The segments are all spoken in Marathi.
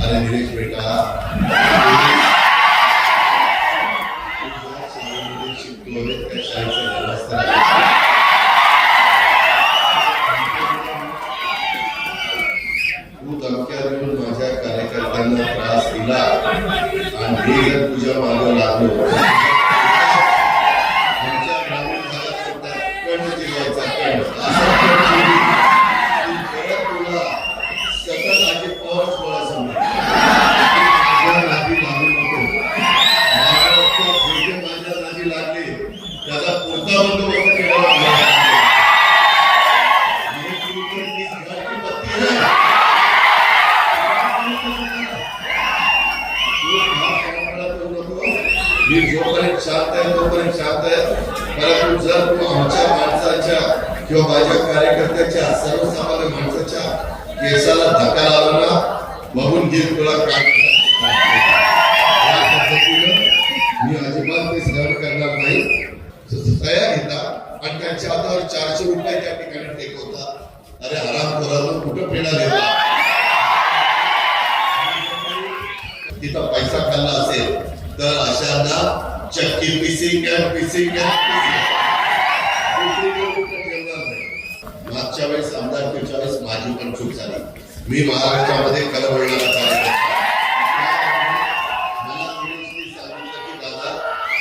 अरे निलेश बेटा शिकतोय त्या शाळेचं व्यवस्था तू धमक्या देऊन माझ्या कार्यकर्त्यांना त्रास दिला आणि मी जर तुझ्या मागे लागलो आमच्या ग्रामीण भागात कण जिल्ह्याचा कण तुला सतत आजी पवार सोळा समजा नादी लागू नको माझ्या नादी लागले त्याचा पुढचा बंदोबस्त केला मी जोपर्यंत शांत आहे तोपर्यंत शांत आहे परंतु जर तू आमच्या माणसाच्या किंवा माझ्या कार्यकर्त्याच्या सर्वसामान्य माणसाच्या केसाला धक्का लावला ना बघून घेऊन तुला काय मी अजिबात ते सहन करणार नाही तयार घेता आणि त्यांच्या हातावर 400 रुपये त्या ठिकाणी टेकवता अरे आराम करा कुठं पेढा देता तिथं पैसा खाल्ला असेल तर अशांना चक्की पिसिंग मागच्या वेळेस आमदारकीच्या वेळेस माझी पण चूक झाली मी महाराष्ट्रामध्ये कलबळणारा कार्यकर्ता मला सांगितलं की दादा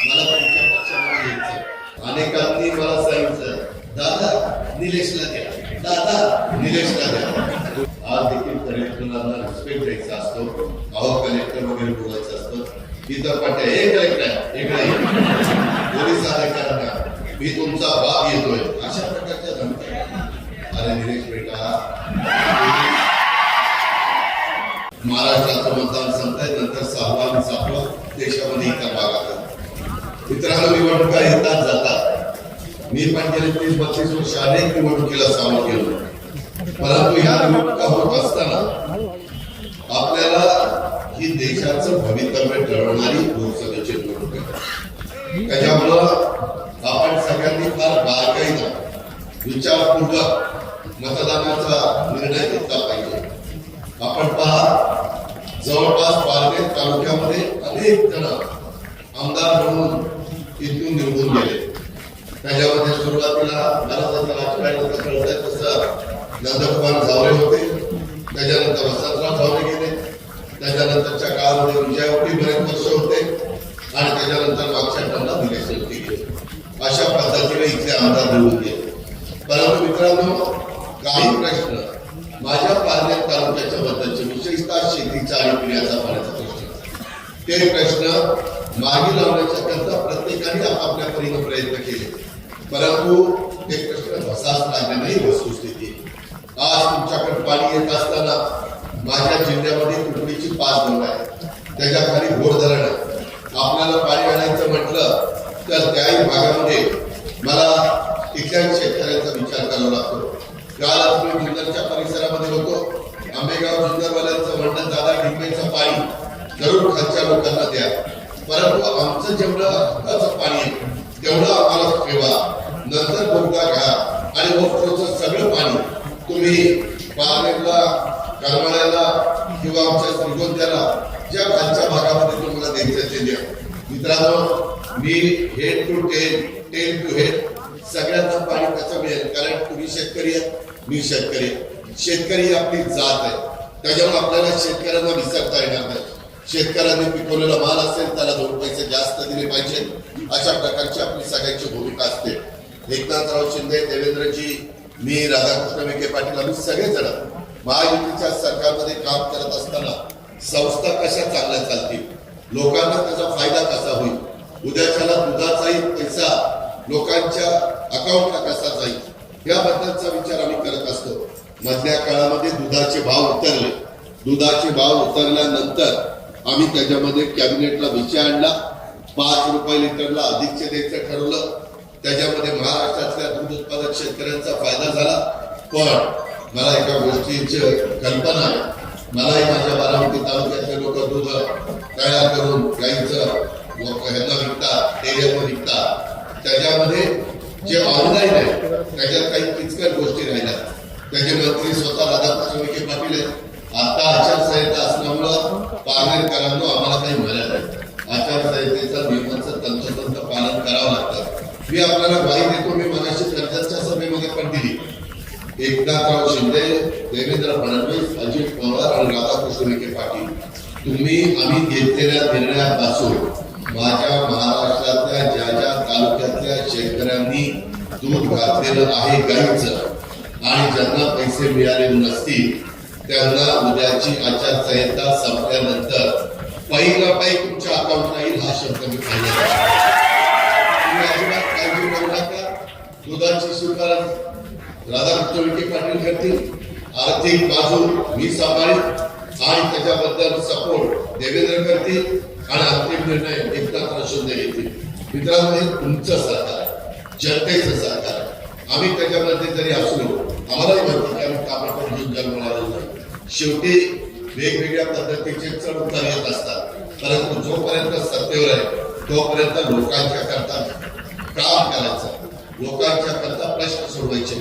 मला तुमच्या पक्षामध्ये यायचं अनेकांनी मला सांगितलं दादा निलेशला द्या दादा निलेशला द्या आज देखील कलेक्टरांना रिस्पेक्ट द्यायचा असतो अहो कलेक्टर वगैरे बोलायचं असतं इथं पाट्या एक पोलीस अधिकाऱ्यांना मी तुमचा बाप येतोय अशा प्रकारच्या धमक्या अरे निलेश बेटा महाराष्ट्राचं मतदान संपतंय नंतर 6वा आणि 7वा देशामध्ये इतर भागात मित्रांनो निवडणुका येतात जातात मी पण गेले 30-32 वर्ष अनेक निवडणुकीला सामोरं गेलो परंतु ह्या निवडणुका होत असताना आपल्याला ही देशाचं भवितव्य ठरवणारी लोकसभेची निवडणूक आहे त्याच्यामुळं आपण सगळ्यांनी फार बारकाईनं विचारपूर्वक मतदानाचा निर्णय घेतला पाहिजे आपण पहा जवळपास पारनेर तालुक्यामध्ये अनेक जण आमदार म्हणून इथून निवडून गेले त्याच्यामध्ये सुरुवातीला मला जसं राजकारणाचं कळतंय तसं नंदकुमार झावरे होते त्याच्यानंतर वसंतराव झावरे गेले त्याच्यानंतरच्या काळामध्ये विजयावटी बरेच वर्ष होते आणि त्याच्यानंतर मागच्या टर्मला निलेश शेट्टी गेले अशा पद्धतीने इथले आमदार निवडून गेले परंतु मित्रांनो काही प्रश्न माझ्या पारनेर तालुक्याच्या बद्दलचे विशेषतः शेतीचा आणि पिण्याचा पाण्याचा प्रश्न ते प्रश्न मागे लावण्याच्या करता प्रत्येकाने आपापल्या परीने प्रयत्न केले परंतु ते प्रश्न धसास लागले नाही वस्तुस्थिती आज तुमच्याकडे पाणी येत असताना माझ्या जिल्ह्यामध्ये कुटुंबीची 5 धरण आहे त्याच्या खाली घोड धरण आहे आपल्याला पाणी आणायचं म्हटलं तर त्याही भागामध्ये मला तिथल्या शेतकऱ्यांचा विचार करावा लागतो काल मी जुन्नरच्या परिसरामध्ये होतो आंबेगाव जुन्नरवाल्यांचं म्हणणं दादा डिंपेचं पाणी जरूर खालच्या लोकांना द्या परंतु आमचं जेवढं हक्काचं पाणी आहे तेवढं आम्हाला ठेवा नंतर बोगदा घ्या आणि ओव्हरफ्लोचं सगळं पाणी तुम्ही पारनेरला करमाळ्याला किंवा आमच्या श्रीगोंद्याला ज्या खालच्या भागामध्ये तुम्हाला द्यायचं ते द्या मित्रांनो मी head to tail to head सगळ्यांना पाणी कसं मिळेल कारण तुम्ही शेतकरी आहात मी शेतकरी शेतकरी ही आपली जात आहे त्याच्यामुळे आपल्याला शेतकऱ्यांना विसरता येणार नाही शेतकऱ्यांनी पिकवलेला माल असेल त्याला 2 पैसे जास्त दिले पाहिजे अशा प्रकारची आपली सगळ्यांची भूमिका असते एकनाथराव शिंदे देवेंद्रजी मी राधाकृष्ण विखे पाटील आम्ही सगळेजण महायुतीच्या सरकारमध्ये काम करत असताना संस्था कशा चांगल्या चालतील लोकांना त्याचा फायदा कसा होईल उद्याच्याला दुधाचाही पैसा लोकांच्या अकाउंटला कसा जाईल याबद्दलचा विचार आम्ही करत असतो मधल्या काळामध्ये दुधाचे भाव उतरल्यानंतर आम्ही त्याच्यामध्ये कॅबिनेटला विषय आणला 5 रुपये लिटरला अधिकचे द्यायचं ठरवलं त्याच्यामध्ये महाराष्ट्रातल्या दूध उत्पादक शेतकऱ्यांचा फायदा झाला पण मला एका गोष्टीची कल्पना आहे मलाही माझ्या बारामती तालुक्यातले लोक दूध तयार करून गाईचं ह्यांना विकतात डेअरीवर विकतात त्याच्यामध्ये जे ऑनलाईन आहे त्याच्यात काही किचकट गोष्टी राहिल्या त्याचे मंत्री स्वतः राधाकृष्ण विखे पाटील आहेत आता आचारसंहिता असल्यामुळं पारनेरकरांनो आम्हाला काही मिळालं नाही. आचारसंहितेचं नियमांचं तंतोतंत पालन करावं लागतं. मी आपल्याला ग्वाही देतो, मी मगाशी कर्जतच्या सभेमध्ये पण दिली. एकनाथराव शिंदे, देवेंद्र फडणवीस, अजित पवार आणि राधाकृष्ण विखे पाटील, तुम्ही आम्ही घेतलेल्या निर्णयापासून माझ्या महाराष्ट्रातल्या ज्या तालुक्यातल्या शेतकऱ्यांनी दूध घातलेलं आहे गाईचं आणि ज्यांना पैसे मिळाले नसतील त्यांना उद्याची आचारसंहिता संपल्यानंतर पहिला पैक तुमच्या अकाउंटला येईल हा शब्द मी पाहिला. तुम्ही अजिबात काळजी करू नका. दुधाची शिफारस राधाकृष्ण विखे पाटील करतील, आर्थिक बाजू मी सांभाळीन आणि त्याच्याबद्दल सपोर्ट देवेंद्र करतील आणि अंतिम निर्णय एकनाथराव शिंदे घेतील. मित्रांनो, हे तुमचं सरकार आहे, जनतेचं सरकार आहे. आम्ही त्याच्यामध्ये जरी असलो आम्हालाही माहिती की आम्ही कामाकडे घेऊन जन्मलेलो नाही. शेवटी वेगवेगळ्या पद्धतीचे चढ उतार येत असतात, परंतु जोपर्यंत सत्तेवर आहे तोपर्यंत लोकांच्या करता काम करायचं, लोकांच्या करता प्रश्न सोडवायचे.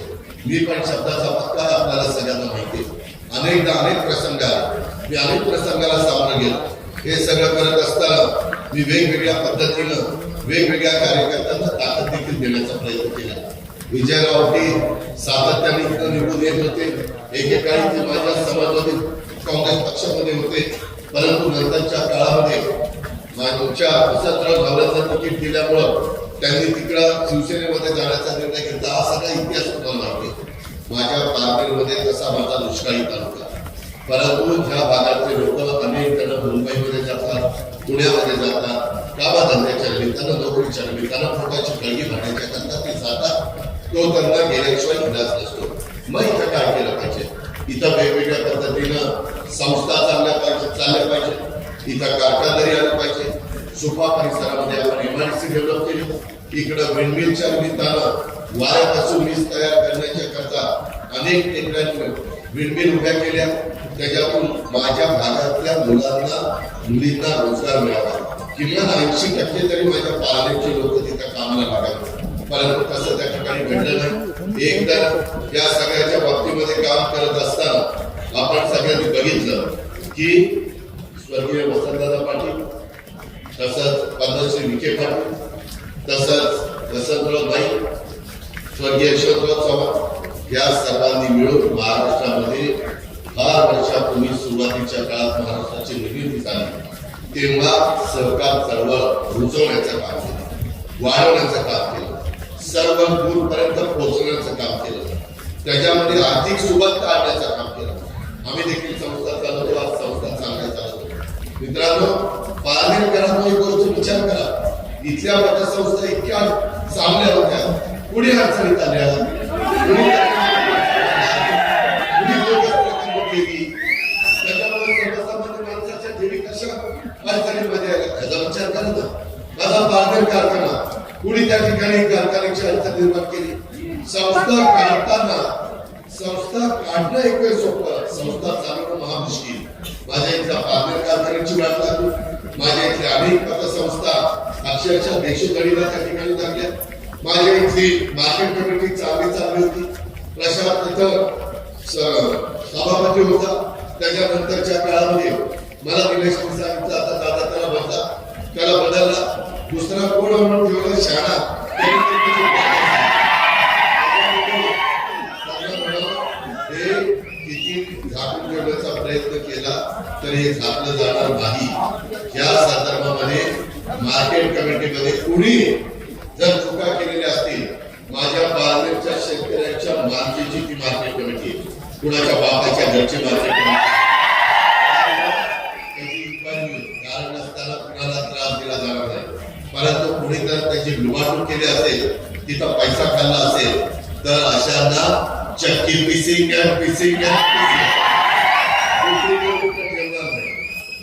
मी पण शब्दाचा पक्का आपल्याला सगळ्यांना माहिती आहे. अनेकदा अनेक प्रसंग आले, मी अनेक प्रसंगाला सामोरं गेलो. हे सगळं करत असताना मी वेगवेगळ्या पद्धतीनं वेगवेगळ्या कार्यकर्त्यांना ताकद देखील देण्याचा प्रयत्न केला. विजयरावटी सातत्याने इथं निवडून येत होते. एकेकाळी ते माझ्या समाजवादी काँग्रेस पक्षामध्ये होते, परंतु नंतरच्या काळामध्ये माझ्या वसंतराव गावड्यांचं तिकीट दिल्यामुळं त्यांनी तिकडं शिवसेनेमध्ये जाण्याचा निर्णय घेतला. हा सगळा इतिहास तुम्हाला माहिती आहे. माझ्या पारनेरमध्ये तसा माझा दुष्काळी तालुका, परंतु ह्या भागातले लोक अनेक जण मुंबईमध्ये जातात, पुण्यामध्ये जातात, कामाधंद्याच्या निमित्तानं, नोकरीच्या निमित्तानं, पोटाची कळगी भरण्याच्या करता ते जातात. तो त्यांना गेल्याशिवाय इलाज नसतो. मग इथं काय केलं पाहिजे? इथं वेगवेगळ्या पद्धतीनं संस्था चालल्या पाहिजे, इथं कारखानदारी आलं पाहिजे. सुपा परिसरामध्ये आपण MIDC डेव्हलप केली. इकडं विंडमिलच्या निमित्तानं वाऱ्यापासून वीज तयार करण्याच्या करता अनेक टेकड्यांनी विंडमिल उभ्या केल्या. त्याच्यातून माझ्या भागातल्या मुलींना रोजगार मिळावा. किमान 80% तरी माझ्या पालनेचे लोक तिथं कामाला लागावे, परंतु तसं त्या ठिकाणी घडलं नाही. एकदा या सगळ्याच्या बाबतीमध्ये काम करत असताना आपण सगळ्यांनी बघितलं की स्वर्गीय वसंतदादा पाटील, तसंच पद्मश्री विखे पाटील, तसंच वसंतराव नाईक, स्वर्गीय यशवंतराव चव्हाण या सर्वांनी मिळून महाराष्ट्रामध्ये फार वर्षापूर्वी सुरुवातीच्या काळात महाराष्ट्राची निर्मिती झाली तेव्हा सहकार चळवळ रुजवण्याचं काम केलं, वाढवण्याचं काम केलं, सर्व दूरपर्यंत पोहोचवण्याचं काम केलं, त्याच्यामध्ये आर्थिक सुबत्ता आणण्याचं काम केलं. आम्ही देखील संस्था चालवतो, आज संस्था चांगल्या चालवतो. मित्रांनो, पारनेरकरांनो एक गोष्ट विचार करा, इथल्या पतसंस्था इतक्या चांगल्या होत्या, पुढे अडचणीत आल्या, त्याच्यामुळे सर्वसामान्य माणसाच्या ठेवी कशा अडचणीमध्ये आल्या त्याचा विचार करा ना. माझा पारनेर कारखाना, कुणी त्या ठिकाणी कारखान्याची अडचण निर्माण केली. संस्था काढणं एक वेळ सोपं, संस्था चालवणं महामुश्किल. माझ्या इथल्या पारनेर कारखान्याची वाट लागली. माझ्या इथल्या अनेक पतसंस्था अक्षरशः देशोधडीला त्या ठिकाणी लागल्या. माझ्या इथली मार्केट कमिटी चालली होती. प्रशांत तिथं सभापती होता. त्याच्यानंतरच्या काळामध्ये मला निलेश सांगितलं, आता दादा त्याला बदलला. दुसरा कोण म्हणून ठेवलं शाळा. हे किती झाकून ठेवण्याचा प्रयत्न केला तर हे झाकलं जाणार नाही. या संदर्भामध्ये मार्केट कमिटीमध्ये कुणी जर चुका केलेल्या असतील, माझ्या पारनेरच्या शेतकऱ्यांच्या मालकीची ती मार्केट कमिटी, कुणाच्या बापाच्या घरची मार्केट कमिटी, कारण नसताना कुणाला त्रास दिला जाणार नाही. परंतु कुणी जर त्याची लुबाडणूक केली असेल, तिथं पैसा खाल्ला असेल, तर अशांना चक्की पिसिंग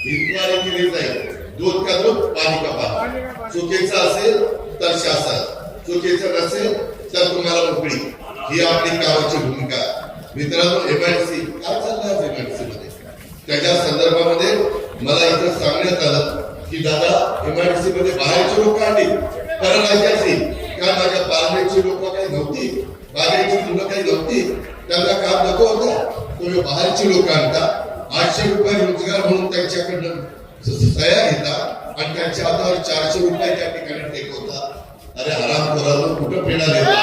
इन्क्वायरी केली जाईल. दूध का दूध, पाणी का पाणी. चुकीचं असेल तर शासन, चुकीचं नसेल तर तुम्हाला नोकरी. ही आपली कामाची भूमिका. मित्रांनो, MIDC काय चाललं MIDC मध्ये, त्याच्या संदर्भामध्ये मला इथं सांगण्यात आलं की दादा MIDC मध्ये बाहेरची लोक आली, कारण ऐकायची का माझ्या पारनेरची लोक काही नव्हती, बाहेरची मुलं काही नव्हती, त्यांना काम नको होतं, तुम्ही बाहेरची लोक आणता. 800 रुपये रोजगार म्हणून त्यांच्याकडनं सह्या घेतात आणि त्यांच्या हातावर 400 रुपये त्या ठिकाणी टेकवतात. अरे आराम करायला कुठं पेढा देतात?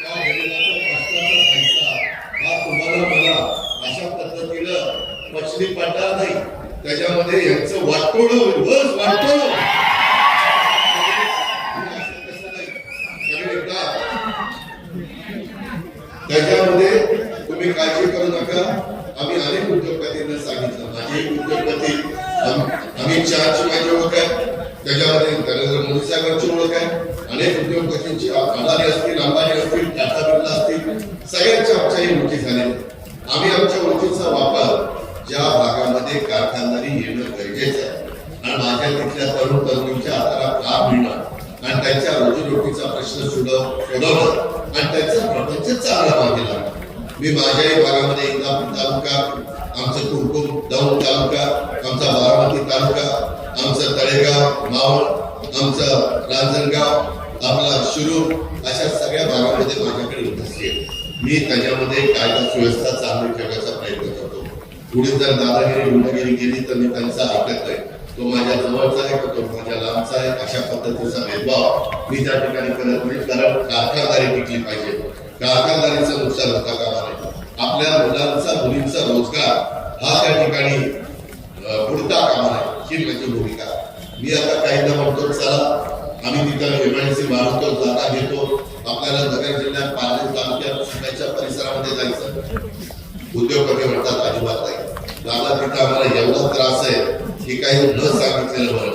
त्या वडिलाचा कष्टाचा पैसा हा तुम्हाला मला अशा पद्धतीनं मछली पडणार नाही. त्याच्यामध्ये यांचं वाटोळं होईल, बस वाटोळं. त्याच्यामध्ये तुम्ही काळजी करू नका. आम्ही अनेक उद्योगपतींना सांगितलं, माझे एक उद्योगपती अमित शहाची माझी ओळख आहे, त्याच्यामध्ये नरेंद्र मोदी साहेबांची ओळख आहे, अनेक उद्योगपतींची अदानी असतील, अंबानी असतील, टाटा बिर्ला असतील, सगळ्यांच्या आमच्याही ओळखी झाल्या. आम्ही आमच्या ओळखीचा वापर ज्या भागामध्ये कारखानदारी येणं गरजेचं आहे आणि माझ्या तिथल्या तरुण तरुणींच्या हाताला काम मिळणं आणि त्यांच्या रोजीरोटीचा प्रश्न सोडवणं आणि त्यांचा प्रपंच चांगला मागे लागला. मी माझ्याही भागामध्ये इंदापूर तालुका, आमचं कुरकुम दौंड तालुका, आमचा बारामती तालुका, आमचं तळेगाव मावळ, आमचं रांजणगाव, आपला शिरूर, अशा सगळ्या भागामध्ये माझ्याकडे उपस्थित आहे. मी त्याच्यामध्ये कायदा सुव्यवस्था चांगली ठेवण्याचा प्रयत्न करतो. पुढे जर दादागिरी गुंडगिरी केली तर मी त्यांचा ऐकत नाही. तो माझ्या जवळचा आहे, तो माझ्या लांबचा आहे, अशा पद्धतीचा भेदभाव मी त्या ठिकाणी करत नाही. कारण कारखानदारी टिकली पाहिजे, कारखानदारीचं नुकसान होता कामा नये. आपल्या मुलांचा मुलींचा रोजगार हा त्या ठिकाणी बुडता कामा नये, ही माझी भूमिका. मी आता काहींना म्हणतो चला आम्ही तिथं एमआयडीसी वाढवतो, जागा घेतो, आपल्याला नगर जिल्ह्यात पालघर तालुक्यात शिकायच्या परिसरामध्ये जायचं. उद्योगपती म्हणतात अजिबात नाही दादा, तिथं आम्हाला एवढा त्रास आहे की काही न सांगितलेलं बरं.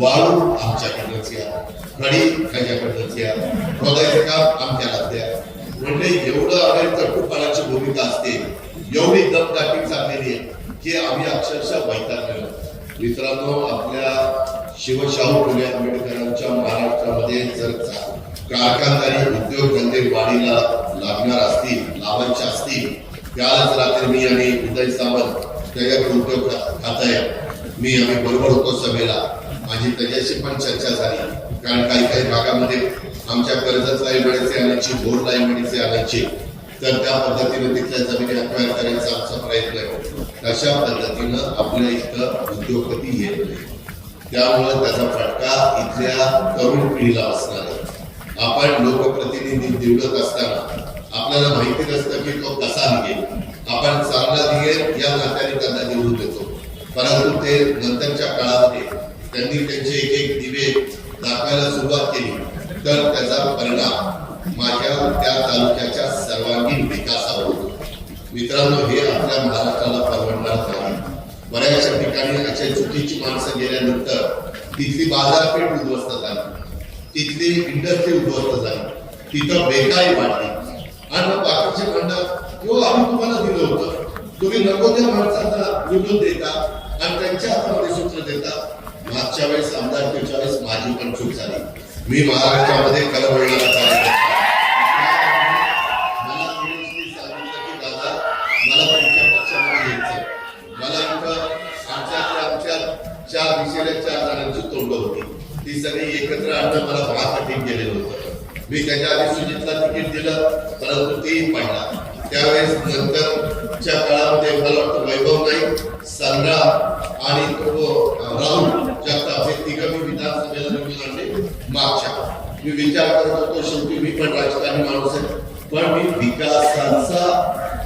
वाळू आमच्याकडनंच या, खडी त्याच्याकडनंच या, खोदायचं काम आमच्याला द्या. म्हणजे एवढं आम्ही तटूपणाची भूमिका असते, एवढी दमदाटी चाललेली आहे की आम्ही अक्षरशः वैतागलेलो. मित्रांनो, आपल्या शिवशाहू फुले आंबेडकरांच्या महाराष्ट्रामध्ये जर कारखानदारी उद्योगधंदे वाढीला लागणार असतील, लावायचे असतील, त्याच रात्री मी आणि उदय सावंत त्याच्या उद्योग खात आहे, आम्ही बरोबर होतो सभेला. माझी त्याच्याशी पण चर्चा झाली. कारण काही भागामध्ये आमच्या कर्जत लाईनमध्ये आणायची, भोर लाईनमध्ये आणायची, तर त्या पद्धतीने तिथल्या जमिनी अक्वायर करायचा आमचा प्रयत्न आहे. अशा पद्धतीनं आपल्या इथं उद्योगपती येत नाही. त्यामुळे त्याचा फटका इथल्या तरुण पिढीला असणार आहे. आपण लोकप्रतिनिधी निवडत असताना आपल्याला माहिती नसतं की तो कसा निघेल. आपण चांगला निघेल या नात्याने त्यांना निवडून देतो, परंतु ते नंतरच्या काळामध्ये त्यांनी त्यांचे एक एक दिवे दाखवायला सुरुवात केली तर त्याचा परिणाम माझ्या त्या तालुक्याच्या सर्वांगीण विकासावर होतो. मित्रांनो, हे आपल्या महाराष्ट्राला परवडणार नाही. बऱ्याचशा ठिकाणी अशा चुकीची माणसं गेल्यानंतर तिथली बाजारपेठ उद्ध्वस्त झाली, तिथली इंडस्ट्री उद्ध्वस्त झाली, तिथं बेकारी वाढली आणि मग बाकीचे म्हणतात किंवा आम्ही तुम्हाला दिलं होतं, तुम्ही नको त्या माणसांना निवडून देता आणि त्यांच्या हातामध्ये सूत्र देता. मागच्या वेळेस आमदारकीच्या वेळेस माझी पण चूक झाली. मी महाराष्ट्रामध्ये कलबळणारा कार्यकर्ता, मला सांगितलं की दादा मला तुमच्या पक्षामध्ये यायचं. मला आमच्या 4 दिशेला 4 जणांची तोंड होती, ती सगळी एकत्र आणणं मला महाकठीण गेलेलं होतं. मी त्याच्या आधी सुजितला तिकीट दिलं, परंतु तेही पडला. त्यावेळेस नंतरच्या काळामध्ये मला वाटतं वैभव नाही, संग्राम आणि तो राहुल जगताप हे तिघं मी विधानसभेला निवडून आणले. मागच्या मी विचार करत होतो, शेवटी मी पण राजकारणी माणूस आहे, पण मी विकासाचा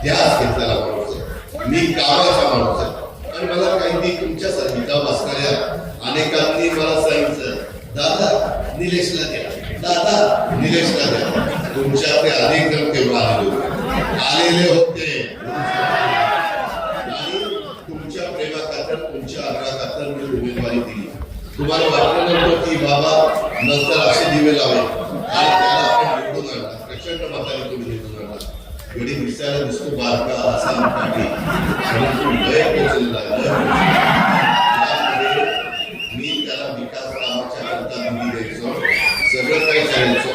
ध्यास घेतलेला माणूस आहे, मी कामाचा माणूस आहे. आणि मला काही तुमच्यासारखी गाव असणाऱ्या अनेकांनी मला सांगितलं, दादा निलेशला द्या, दादा निलेशला द्या. तुमच्या ते अनेक जण तेव्हा आलेले होते आणि तुमच्या प्रेमाखातर, तुमच्या आग्रहाखातर मी उमेदवारी दिली. तुम्हाला वाटलं नव्हतं की बाबा नंतर असे दिवे लावे आणि त्याला आपण निवडून आणला, प्रचंड मताने तुम्ही निवडून आणला. गडी दिसायला दिसतो बारका असा पाठी, परंतु लय पोचलेला मी त्याला विकास कामाच्या करता निधी द्यायचो, सगळं काही करायचो.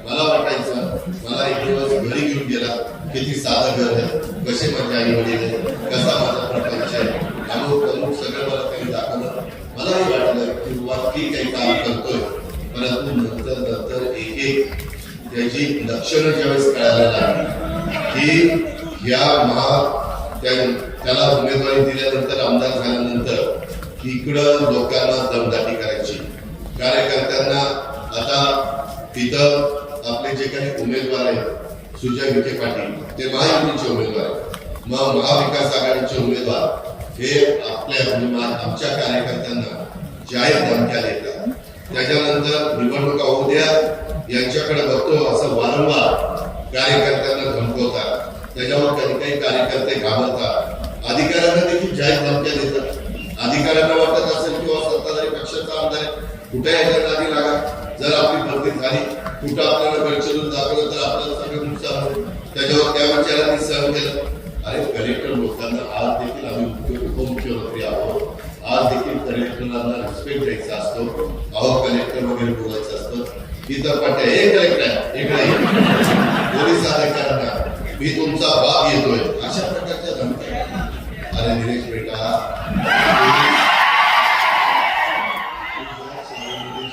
मला वाटायचं, मला एक दिवस घरी घेऊन गेला, किती साधं घर आहे, कसे माझे आई वडील आहे, कसा माझा प्रपंच आहे, अमुक सगळं मला काही दाखवलं. मलाही वाटलं की बुवा ठीक आहे काम करतोय, परंतु नंतर एक एक त्याची लक्षणं ज्यावेळेस कळायला लागली की या त्याला उमेदवारी दिल्यानंतर आमदार झाल्यानंतर इकडं लोकांना दमदाटी करायची, कार्यकर्त्यांना आता तिथं आपले जे काही उमेदवार आहेत सुजय विखे पाटील ते महायुतीचे उमेदवार आहेत, मग महाविकास आघाडीचे उमेदवार हे आपल्या आमच्या कार्यकर्त्यांना जाहीर धमक्या देतात. त्याच्यानंतर निवडणुका होऊ द्या यांच्याकडे बघतो असं वारंवार कार्यकर्त्यांना धमकवतात. त्याच्यावर कधी काही कार्यकर्ते घाबरतात, अधिकाऱ्यांना देखील जाहीर धमक्या देतात. अधिकाऱ्यांना वाटत असेल किंवा सत्ताधारी पक्षाचा आमदार कुठे याच्या नादी लागा, जर आपली भरती झाली कुठं आपल्याला गडचिरोली दाखवलं तर आपल्याला सगळं नुकसान होईल, त्याच्यावर त्या विचारांनी सहन केलं. अरे कलेक्टर लोकांना आज देखील आम्ही उपमुख्यमंत्री आहोत, आज देखील कलेक्टरांना रिस्पेक्ट द्यायचा असतो, अहो कलेक्टर वगैरे बोलायचं असतं. इतर पाट्या हे कलेक्टर आहे इकडे पोलीस अधिकाऱ्यांना मी तुमचा बाप येतोय अशा प्रकारच्या धमक्या. अरे निलेश बेटा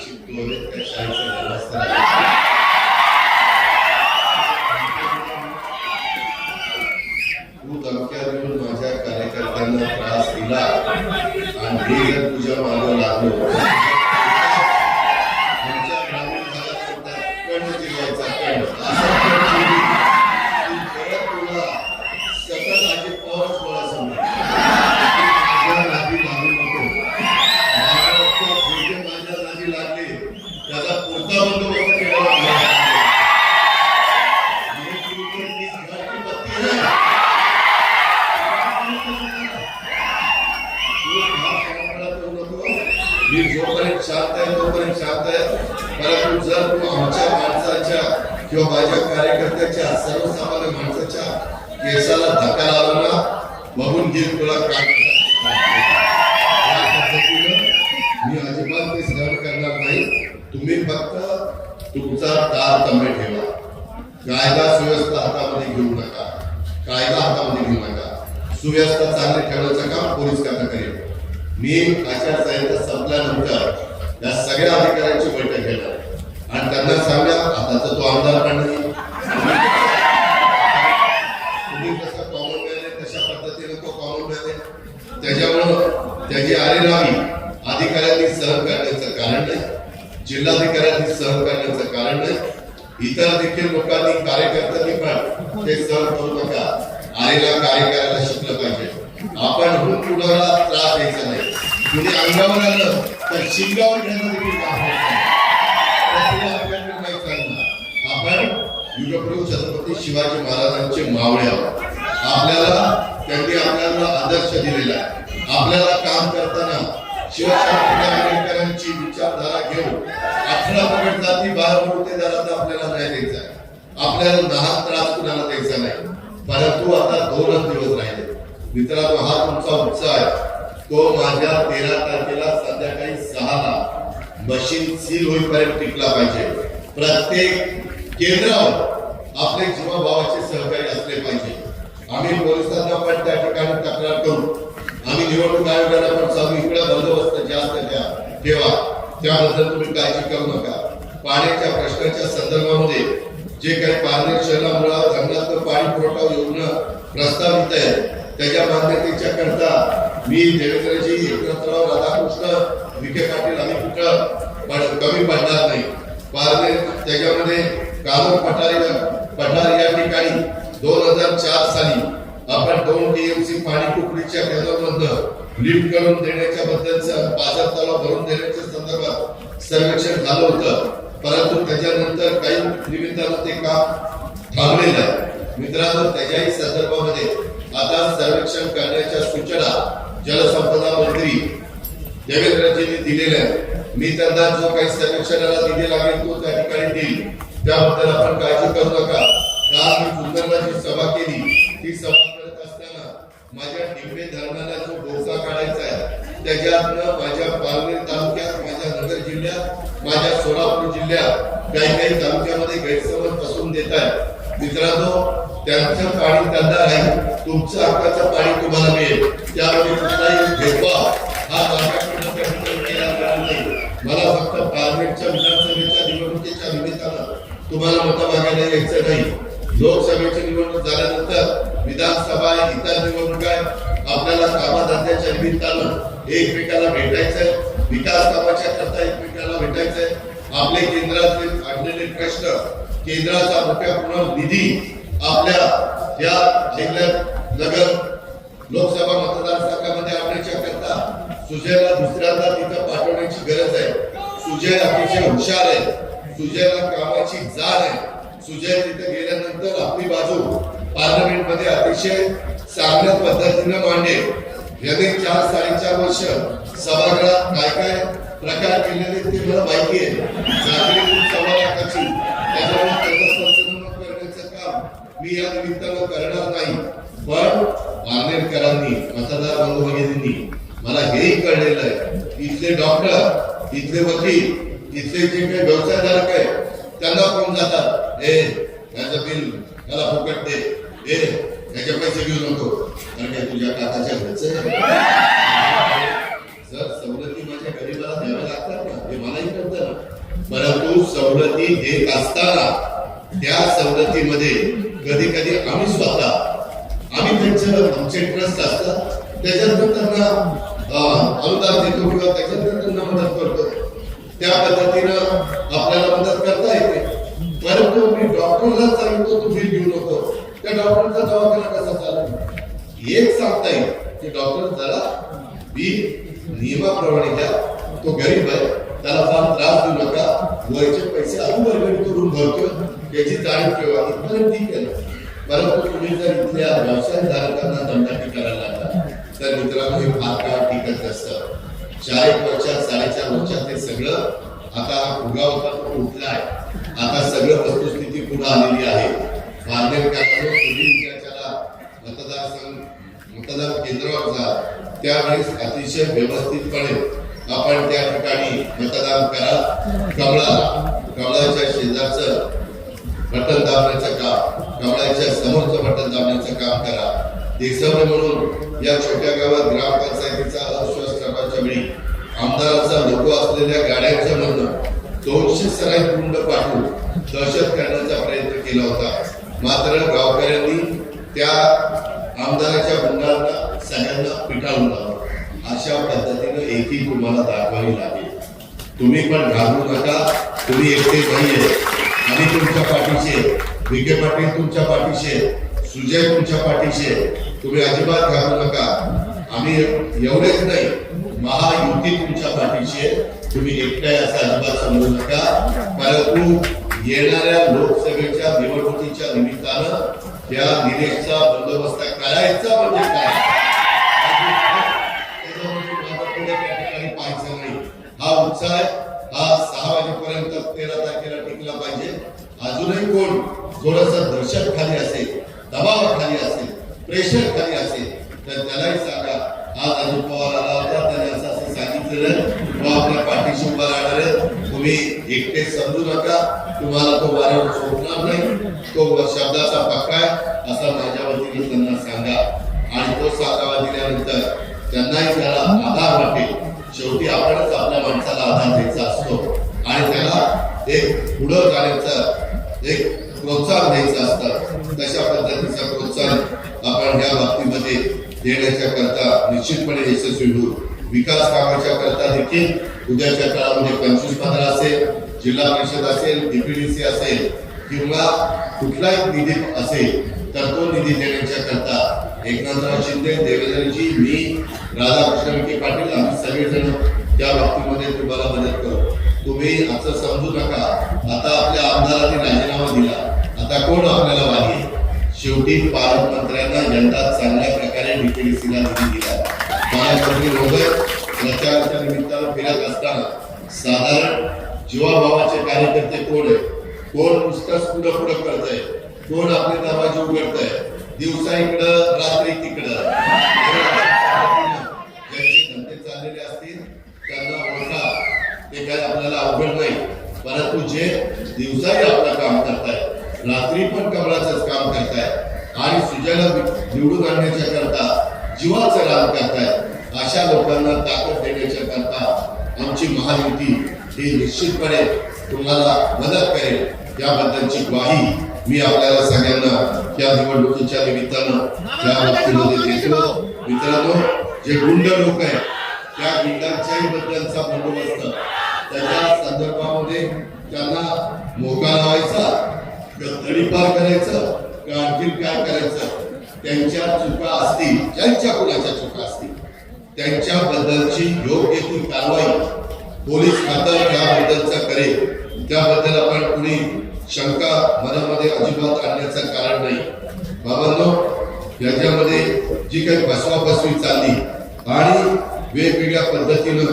शिकतोय त्या शाळेचं व्यवस्था तू धमक्या देऊन माझ्या कार्यकर्त्यांना त्रास दिला आणि मी जर तुझ्या मागे लागलो आमच्या ग्रामीण भागात कण जिल्ह्याचा कण परत तुला सतत अजित पवारच बोला समजा माझ्या नादी लागू नको. महाराष्ट्रात जे जे माझ्या नादी लागले त्याचा पुढचा बंदोबस्त केला मी जोपर्यंत शांत आहे तोपर्यंत शांत आहे. परंतु जर तू आमच्या माणसाच्या किंवा माझ्या कार्यकर्त्याच्या सर्वसामान्य माणसाच्या केसाला धक्का लावला ना बघून घेऊन तुला काय पद्धतीनं मी अजिबात ते सहन करणार नाही. तुम्ही फक्त तुमचा तारतम्य ठेवा, कायदा सुव्यवस्था हातामध्ये घेऊ नका, कायदा हातामध्ये घेऊ नका. सुव्यवस्था चांगली ठेवण्याचं काम पोलीस खातं करेल. मी आचारसंहिता संपल्यानंतर या सगळ्या अधिकाऱ्यांची बैठक घेणार आणि त्यांना सांगा आता तर तो आमदार पण नाही, तुम्ही कसं कॉमन मॅन आहे तशा पद्धतीने तो कॉमन मॅन आहे. त्याच्यामुळं त्याची आरेरावी अधिकाऱ्यांनी सहन करण्याचं कारण नाही, जिल्हाधिकाऱ्यांनी सहन करण्याचं कारण नाही, इतर देखील लोकांनी कार्यकर्त्यांनी पण ते सहन करू नका. आरेला कार्यकाऱ्याला शिकलं पाहिजे. आपण हुन कुणाला त्रास द्यायचा नाही. कुणी अंगावर आलं तर शिंगावर घ्यायचं देखील काम आपण युगप्रभू छत्रपती शिवाजी महाराजांचे मावळे आहोत. त्यांनी आपल्याला आदर्श दिलेला आहे. आपल्याला काम करताना शिवशास्त्री आंबेडकरांची विचारधारा घेऊन 18 पगड जाती 12 मोठेदारांना आपल्याला न्याय द्यायचा आहे. आपल्याला लहान त्रास कुणाला द्यायचा नाही. परंतु आता 2च दिवस राहिले मित्रांनो. हा तुमचा उत्साह आहे तो माझ्या 13 तारखेला संध्याकाळी 6ला मशीन सील होईपर्यंत टिकला पाहिजे. प्रत्येक केंद्रावर आपले जीवाभावाचे सहकारी असले पाहिजे. आम्ही पोलिसांना पण त्या ठिकाणी तक्रार करू. आम्ही निवडणूक आयोगाला पण सांगू इकडे बंदोबस्त जास्त ठेवा. त्याबद्दल तुम्ही काळजी करू नका. पाण्याच्या प्रश्नाच्या संदर्भामध्ये जे काही पारनेर शहरामुळे धरणातून पाणी पुरवठा योजना प्रस्तावित आहे त्याच्या मान्यतेच्या करता मी देवेंद्रजी एकनाथराव राधाकृष्ण विखे पाटील आम्ही कुठं कमी पडणार नाही. पारनेर त्याच्यामध्ये कानूर पठार या ठिकाणी 2004 साली आपण 2 TMC पाणी कुकडीच्या केंद्रामधून लिफ्ट करून देण्याच्या बद्दलचं पाझर तलाव भरून देण्याच्या संदर्भात सर्वेक्षण झालं होतं. परंतु त्याच्यानंतर काही निमित्तानं ते काम थांबलेलं आहे. मित्रांनो त्याच्याही संदर्भामध्ये आता सर्वेक्षण करण्याच्या सूचना जलसंपदा मंत्री देवेंद्रजींनी दिलेल्या आहेत. मी त्यांना जो काही सर्वेक्षणाला निधी लागेल तो त्या ठिकाणी देईल. त्याबद्दल आपण काळजी करू नका. काल मी जुन्नरला जी सभा केली ती सभा करत असताना माझ्या डिंबे धरणाला जो बोका काढायचा आहे त्याच्यातनं माझ्या पालघर तालुक्यात, माझ्या नगर जिल्ह्यात, माझ्या सोलापूर जिल्ह्यात काही तालुक्यामध्ये गैरसमज पसरून देत आहेत. मित्रांनो त्यांचं पाणी त्यांना राहील, तुमचं हक्काचं पाणी तुम्हाला मिळेल. त्यामध्ये कुठलाही भेदभाव हा माझ्याकडून केला जाणार नाही. मला फक्त पार्लमेंटच्या विधानसभेच्या निवडणुकीच्या निमित्तानं तुम्हाला मतं मागायला यायचं नाही. लोकसभेची निवडणूक झाल्यानंतर विधानसभा इतर निवडणूक आहे निमित्तानं एकमेकाला भेटायचंय, विकास कामाच्या करता एकमेकाला भेटायचंय. आपले केंद्रातले काढलेले प्रश्न, केंद्राचा मोठ्या प्रमाणात निधी आपल्या या जिल्ह्यात नगर लोकसभा मतदारसंघामध्ये आणण्याच्या करता सुजयला दुसऱ्यांदा तिथं पाठवण्याची गरज आहे. सुजय अतिशय हुशार आहे, सुजयला कामाची जाण आहे. सुजय तिथे गेल्यानंतर आपली बाजू पार्लमेंट मध्ये अतिशय चांगल्या पद्धतीने मांडेल. याने 4-4.5 वर्ष सभागृहात काय काय प्रकार केलेले ते मला माहिती आहे. जागतिक संवादाची त्याच्यामुळे त्याचं संशोधन करण्याचं काम मी या निमित्तानं करणार नाही. पण पारनेरकरांनी, मतदार बंधू भगिनींनी मला हेही कळलेलं आहे, इथले डॉक्टर, इथले वकील, इथले जे काही व्यवसायधारक आहे त्यांना फोन जातात, याचं बिल त्याला फुकट दे, याचे पैसे घेऊ नको, कारण काय तुझ्या काकाच्या घरचं. जर सवलती माझ्या गरीबाला द्याव्या लागतात ना, हे मलाही कळतं ना. परंतु सवलती देत असताना त्या सवलतीमध्ये कधी कधी आम्ही स्वतः आमचे ट्रस्ट असतात त्याच्यातून त्यांना अनुदान देतो किंवा त्याच्यातून त्यांना मदत करतो. त्या पद्धतीनं आपल्याला मदत करता येते. परंतु मी डॉक्टरला सांगतो तू बिल घेऊ नको, त्या डॉक्टरचा दवाखाना कसा चालू एक सांगता येईल की डॉक्टर जरा बिल नियमाप्रमाणे घ्या, तो गरीब आहे त्याला फार त्रास देऊ नका, वरचे पैसे आम्ही वर्गणी करून भरतो याची जाणीव ठेवा, इथपर्यंत ठीक आहे ना. परंतु तुम्ही जर इथल्या व्यवसायधारकांना दमदाटी करायला लागला तर मित्रांनो हे फार काळ टिकत असतं. 4 वर्षात 4.5 वर्षात हे सगळं आता उगा होता तो उठलाय. आता सगळं वस्तुस्थिती पुढे आलेली आहे. पारनेरकरांनो तुम्ही ज्याच्याला मतदान केंद्रावर जा त्यावेळेस अतिशय व्यवस्थितपणे आपण त्या ठिकाणी मतदान करा. कमळाच्या शेजारचं बटन दाबण्याचं काम, कमळाच्या समोरचं बटन दाबण्याचं काम करा. देसवणे म्हणून या छोट्या गावात ग्रामपंचायतीचा अविश्वास ठरावाच्या वेळी आमदाराचा लोगो असलेल्या गाड्यांच्या मधून 200 सराई कुंड पाठवून दहशत करण्याचा प्रयत्न केला होता. मात्र गावकऱ्यांनी त्या आमदाराच्या गुंडांना सगळ्यांना पिटाळून लावलं. अशा पद्धतीनं एकी तुम्हाला दाखवावी लागेल. तुम्ही पण घाबरू नका, तुम्ही एकटे नाहीये. आम्ही तुमच्या पाठीशी, विखे पाटील तुमच्या पाठीशी, सुजय तुमच्या पाठीशी. तुम्ही अजिबात घाबरू नका. आम्ही एवढेच नाही, महायुती तुमच्या पाठीशी. तुम्ही एकटे असं अजिबात समजू नका. परंतु येणाऱ्या लोकसभेच्या निवडणुकीच्या निमित्तानं त्या निलेशचा बंदोबस्त करायचा म्हणजे काय पाहायचं नाही. हा उत्साह हा 6 वाजेपर्यंत 13 तारखेला टिकला पाहिजे. अजूनही कोण थोडस दहशत खाली असेल, दबावाखाली असेल, प्रेशर खाली असेल तर त्यालाही सांगा. आज अजित पवार आला होता, त्याने असं सांगितलेलं तो आपल्या पाठीशी उभा राहणार आहे. तुम्ही एकटे समजू नका, तुम्हाला तो वाऱ्यावर सोडणार नाही, तो शब्दाचा पक्का आहे असं माझ्या वतीने त्यांना सांगा. आणि तो साकावा दिल्यानंतर त्यांनाही त्याला आधार वाटेल. शेवटी आपणच आपल्या माणसाला आधार द्यायचा असतो आणि त्याला एक पुढं जाण्याचं एक प्रोत्साहन द्यायचं असतं. तशा पद्धतीचं प्रोत्साहन आपण या बाबतीमध्ये देण्याच्या करता निश्चितपणे यशस्वी होऊ. विकास कामाच्या करता देखील उद्याच्या काळामध्ये 25-15 असेल, जिल्हा परिषद असेल, डीपीडीसी असेल किंवा कुठलाही निधी असेल तर तो निधी देण्याच्या करता एकनाथराव शिंदे, देवेंद्रजी, मी, राधाकृष्ण विखे पाटील आम्ही सगळेजण त्या बाबतीमध्ये तुम्हाला मदत करू. तुम्ही असं समजू नका आता आपल्या आमदारांनी राजीनामा दिला, आता कोण आपल्याला वाली. शेवटी पालकमंत्र्यांना जनता चांगल्या प्रकारे डीपीडीसीला निधी दिला. पालकमंत्री महोदय प्रचाराच्या निमित्तानं फिरत असताना साधारण जीवाभावाचे कार्यकर्ते कोण आहे, कोण नुसतंच पुढं करतंय, कोण आपले दरवाजे उघडतंय, दिवसा इकडं रात्री तिकडं, ज्यांचे धंदे चाललेले असतील त्यांना ओळखा. ते काय आपल्याला अवघड नाही. परंतु जे दिवसाही आपलं काम करताय, रात्री पण कमळाचंच काम करताय आणि सुजयला निवडून आणण्याच्या करता जीवाचं रान करताय, अशा लोकांना ताकद देण्याच्या करता आमची महायुती ही निश्चितपणे तुम्हाला मदत करेल. याबद्दलची ग्वाही मी आपल्याला सगळ्यांना या निवडणुकीच्या निमित्तानं या बाबतीमध्ये देतो. मित्रांनो, जे गुंड लोक आहेत त्या गुंडांच्याही बद्दलचा बंदोबस्त, त्याच्या संदर्भामध्ये त्यांना मोका लावायचा, तडीपार करायचं का आणखी काय करायचं, त्यांच्या चुका असतील, ज्यांच्या कुणाच्या चुका असतील त्यांच्याबद्दलची योग्य ती कारवाई पोलीस खातं त्याबद्दलचा करेल. त्याबद्दल आपण कुणी शंका मनामध्ये अजिबात आणण्याचं कारण नाही. बाबांनो, याच्यामध्ये जी काही फसवाफसवी चालली आणि वेगवेगळ्या पद्धतीनं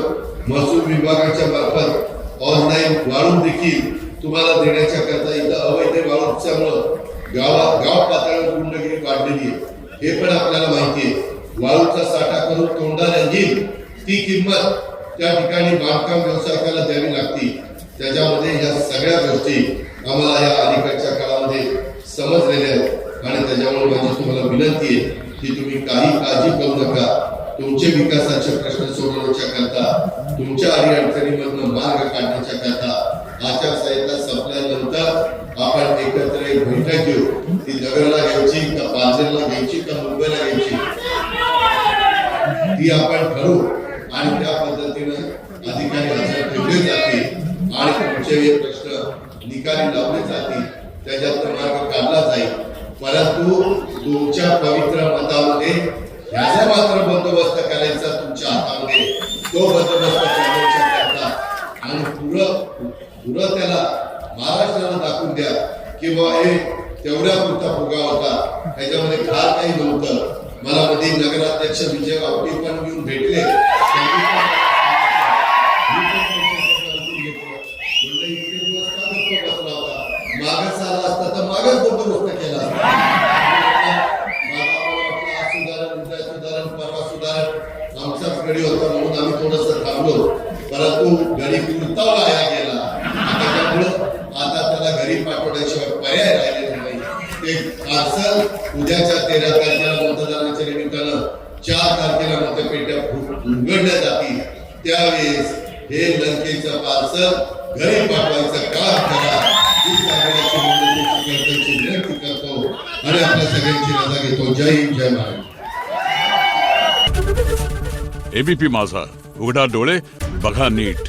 महसूल विभागाच्या मार्फत ऑनलाईन वाळू देखील तुम्हाला देण्याच्या करता इथं अवैध वाळूच्यामुळं गाव पातळीवर गुंडगिरी वाढलेली आहे, हे पण आपल्याला माहिती आहे. वाळूचा साठा करून तोंडाला येईल ती किंमत त्या ठिकाणी बांधकाम व्यावसायिकाला द्यावी लागते. त्याच्यामध्ये या सगळ्या गोष्टी आम्हाला या अलीकडच्या काळामध्ये समजलेल्या आहेत आणि त्याच्यामुळे माझी तुम्हाला विनंती आहे की तुम्ही काही काळजी करू नका. तुमचे विकासाचे प्रश्न सोडवण्याच्या करता, तुमच्या अडीअडचणीमधून मार्ग काढण्याच्या करता आचारसंहिता संपल्यानंतर आपण एकत्र एक बैठक घेऊ. ती नगरला घ्यायची का पालघरला घ्यायची का मुंबईला घ्यायची ती आपण ठरवू आणि त्या पद्धतीनं अधिकारी हजर ठेवले जातील आणि तुमचे हे प्रश्न निकाली लावले जातील, त्याच्यात मार्ग काढला जाईल. परंतु तुमच्या पवित्र मतामध्ये ह्याचा मात्र बंदोबस्त करायचा तुमच्या हातामध्ये, तो बंदोबस्त करण्याच्या करता आणि पुरं त्याला महाराष्ट्राला दाखवून द्या किंवा हे तेवढ्या पुरता फुगा होता, ह्याच्यामध्ये फार काही नव्हतं. मला मध्ये नगराध्यक्ष विजय आवटी पण येऊन भेटले, मागच आला असता तर मागच बंदोबस्त केला असता. सुधारण परवा सुधारण आमचाच गडी होता म्हणून आम्ही थोडस थांबलो, परंतु गडी पुरता वाया गेला. त्याच्यामुळं आता त्याला घरी पाठवण्याशिवाय पर्याय राहिलेला नाही. ते पार्सल उद्याच्या 13 तारखेला मतदानाच्या निमित्तानं 4 तारखेला मतपेट्या उघडल्या जातील. त्यावेळेस हे लंकेचं पार्सल घरी पाठवायचं काम करा ही सगळ्याची विनंती करतो आणि आपल्या सगळ्यांची रजा घेतो. जय हिंद, जय महाराष्ट्र. एबीपी माझा, उघडा डोळे बघा नीट.